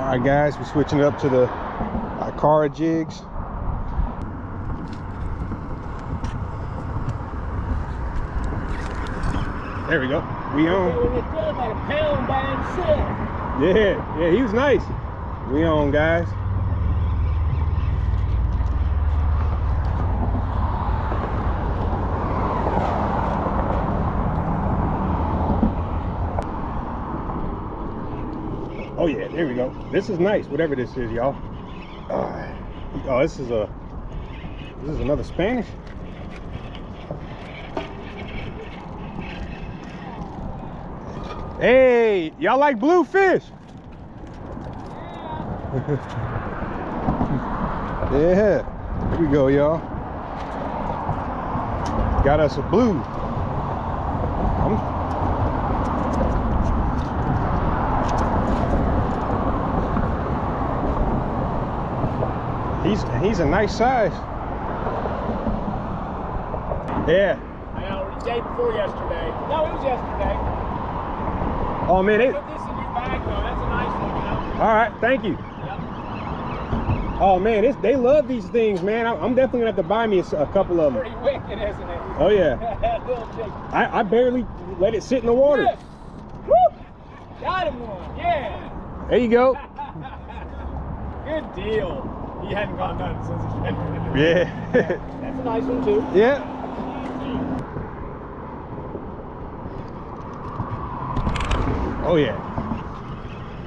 Alright guys, we're switching up to the ikara jigs. There we go. We on. About a pound by himself. Yeah, he was nice. We on, guys. Oh yeah, there we go. This is nice, whatever this is, y'all. Oh, this is another Spanish. Hey, y'all like bluefish? Yeah, here we go, y'all. Got us a blue. He's a nice size. Yeah. I know, the day before yesterday. No, it was yesterday. Oh man, Put this in your bag though. That's a nice one, you know. All right, thank you. Yep. Oh man, they love these things, man. I'm definitely gonna have to buy me a couple of them. Pretty wicked, isn't it? Oh yeah. Little chick. I barely let it sit in the water. Yes. Woo! Got him one. Yeah. There you go. Good deal. He hadn't gone none since he's been here. Yeah. That's a nice one too. Yeah. Oh yeah.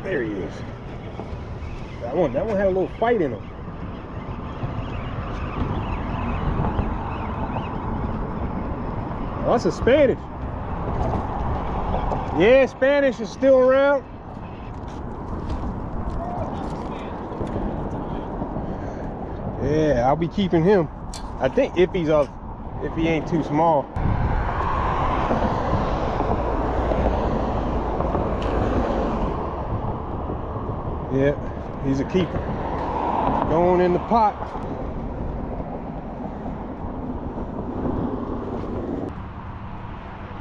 There he is. That one had a little fight in him. Oh, that's a Spanish. Yeah, Spanish is still around. Yeah, I'll be keeping him. I think if he ain't too small. Yeah, he's a keeper. Going in the pot.